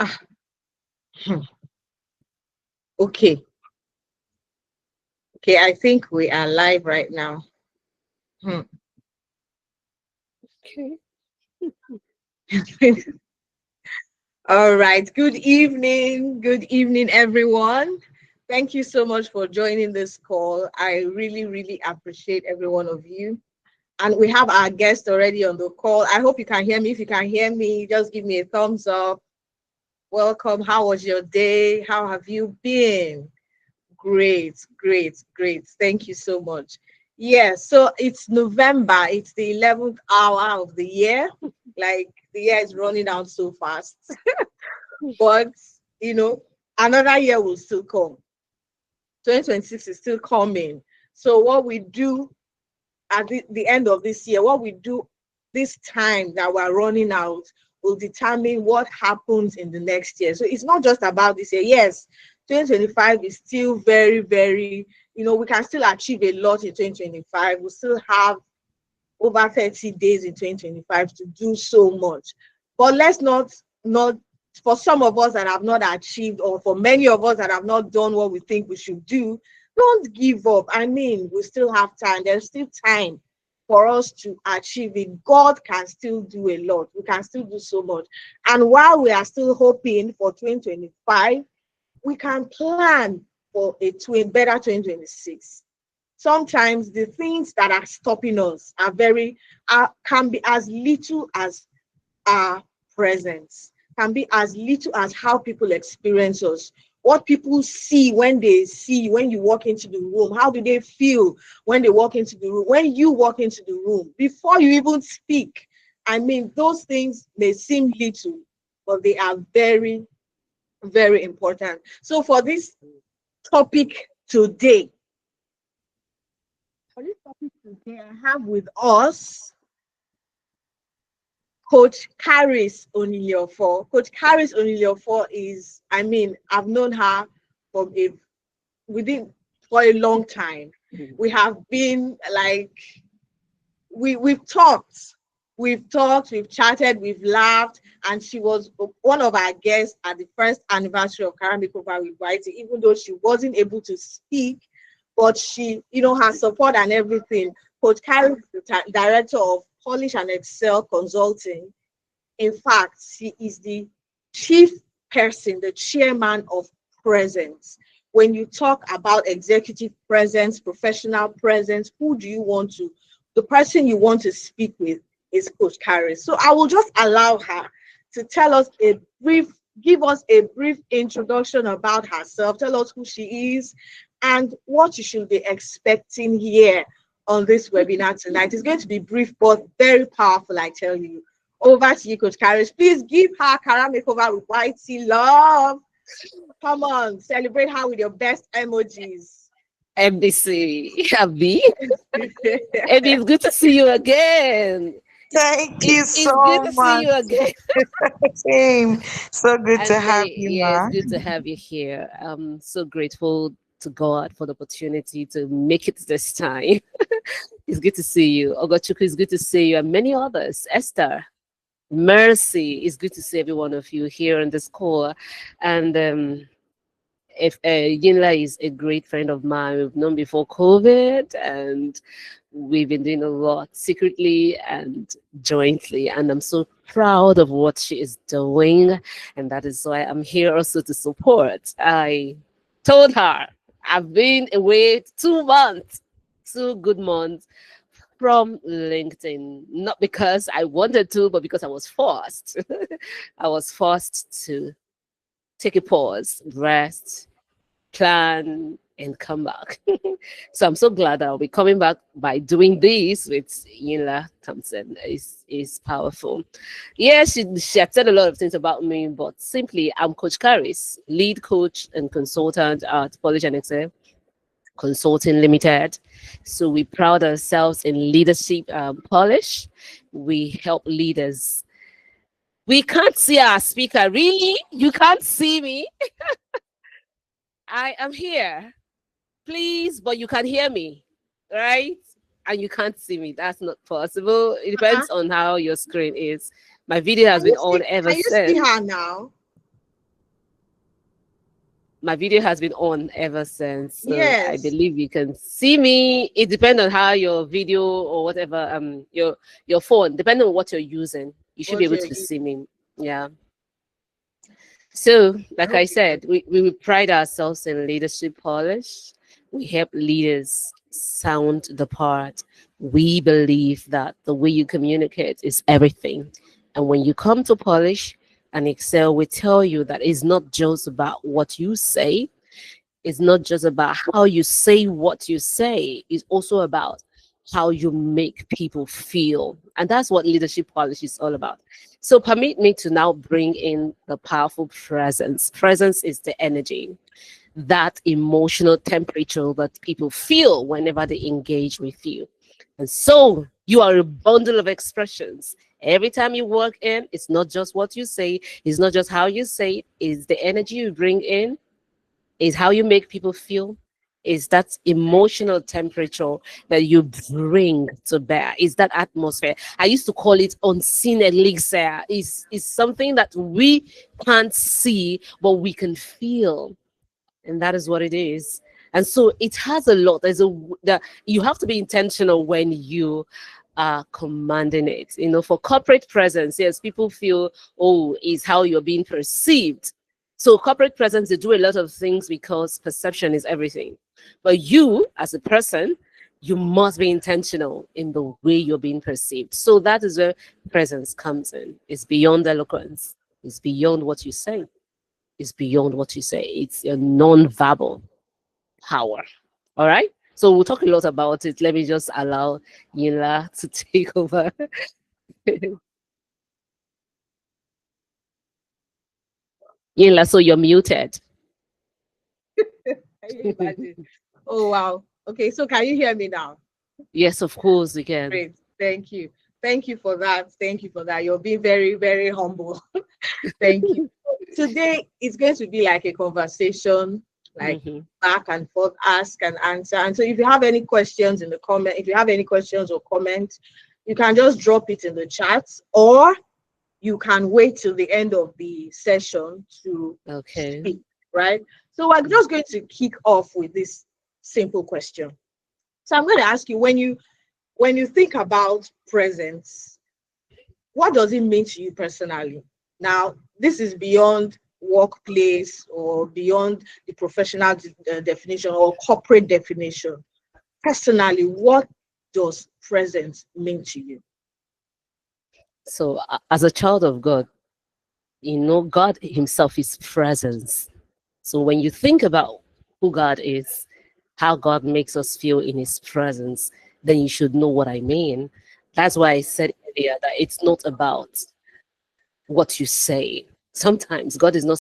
Ah, hmm, okay. Okay, I think we are live right now. Hmm. Okay. All right. Good evening. Good evening, everyone. Thank you so much for joining this call. I really, really appreciate every one of you. And we have our guest already on the call. I hope you can hear me. If you can hear me, just give me a thumbs up. Welcome. How was your day? How have you been? Great, great, great. Thank you so much. Yeah, so it's November. It's the 11th hour of the year. Like the year is running out so fast. But, you know, another year will still come. 2026 is still coming. So what we do at the end of this year, what we do this time that we're running out will determine what happens in the next year. So it's not just about this year. Yes, 2025 is still very, very, we can still achieve a lot in 2025. We still have over 30 days in 2025 to do so much. But let's not for some of us that have not achieved, or for many of us that have not done what we think we should do, don't give up. I mean, we still have time. There's still time for us to achieve it. God can still do a lot. We can still do so much. And while we are still hoping for 2025, we can plan for a better 2026. Sometimes the things that are stopping us can be as little as our presence, can be as little as how people experience us, what people see when they see you, when you walk into the room. How do they feel when they walk into the room, when you walk into the room, before you even speak? I mean, those things may seem little, but they are very, very important. So for this topic today, I have with us Coach Charis Onyiliofor. Coach Charis Onyiliofor is, I mean, I've known her from within for a long time. We have been like, we've talked, we've chatted, we've laughed, and she was one of our guests at the first anniversary of Karamikova with Whitey, even though she wasn't able to speak, but she, her support and everything. Coach Carrie is the director of Polish and Excel Consulting. In fact, she is the chief person, the chairman of presence. When you talk about executive presence, professional presence, who do you want to, the person you want to speak with is Coach Carrie. So I will just allow her to give us a brief introduction about herself, tell us who she is and what you should be expecting here on this webinar tonight. It's going to be brief but very powerful, I tell you. Over to you, Coach Carrie. Please give her Kara Makeover with Whitey love. Come on, celebrate her with your best emojis. MDC, Abby. And it's good to see you again. Thank you It's so good to see much. you again. Same. So good to And have you, yeah, it's Ma. good to have you here. I'm so grateful to God for the opportunity to make it this time. It's good to see you. Ogochukwu, it's good to see you, and many others. Esther, Mercy, it's good to see every one of you here on this call. And if Yinla is a great friend of mine, we've known before COVID, and we've been doing a lot secretly and jointly. And I'm so proud of what she is doing, and that is why I'm here also to support. I told her I've been away 2 months, 2 good months from LinkedIn, not because I wanted to, but because I was forced. I was forced to take a pause, rest, plan, and come back. So I'm so glad that I'll be coming back by doing this with Yinla Thompson. Is powerful. Yeah, she had said a lot of things about me, but simply I'm Coach Charis, lead coach and consultant at Polish and Excel Consulting Limited. So we proud ourselves in leadership Polish. We help leaders. We can't see our speaker. Really? You can't see me? I am here. Please, but you can hear me, right? And you can't see me. That's not possible. It Uh-huh. depends on how your screen is. My video has been on ever Can you see since. her now? my video has been on ever since. So I Yes. believe you can see me. It depends on how your video or whatever your phone, depending on what you're using, you should be What able you're to see using. me. Yeah. So, I like hope I you can. said, we pride ourselves in leadership polish. We help leaders sound the part. We believe that the way you communicate is everything. And when you come to polish and excel, we tell you that it's not just about what you say, it's not just about how you say what you say, it's also about how you make people feel. And that's what leadership policy is all about. So, permit me to now bring in the powerful presence. Presence is the energy, that emotional temperature that people feel whenever they engage with you. And so, you are a bundle of expressions. Every time you walk in, it's not just what you say, it's not just how you say it, it's the energy you bring in, is how you make people feel, is that emotional temperature that you bring to bear, is that atmosphere. I used to call it unseen elixir. Is something that we can't see but we can feel, and that is what it is. And so it has a lot. You have to be intentional when you are commanding it. For corporate presence, yes, people feel, oh, is how you're being perceived. So corporate presence, they do a lot of things because perception is everything. But you, as a person, you must be intentional in the way you're being perceived. So that is where presence comes in. It's beyond eloquence. It's beyond what you say. It's beyond what you say. It's a non-verbal power. All right. So we'll talk a lot about it. Let me just allow Yinla to take over. Yinla, so you're muted. Can you imagine? Oh wow. Okay, so can you hear me now? Yes, of course we can. Great. Thank you. Thank you for that. Thank you for that. You're being very, very humble. Thank you. Today is going to be like a conversation, like Mhm. back and forth, ask and answer. And so if you have any questions in the comment, if you have any questions or comments, you can just drop it in the chat, or you can wait till the end of the session to Okay. speak, right? So we're just going to kick off with this simple question. So I'm going to ask you, when you think about presence, what does it mean to you personally? Now, this is beyond workplace or beyond the professional definition or corporate definition. Personally, what does presence mean to you? So, as a child of God, God Himself is presence. So, when you think about who God is, how God makes us feel in His presence, then you should know what I mean. That's why I said earlier that it's not about what you say. Sometimes God is not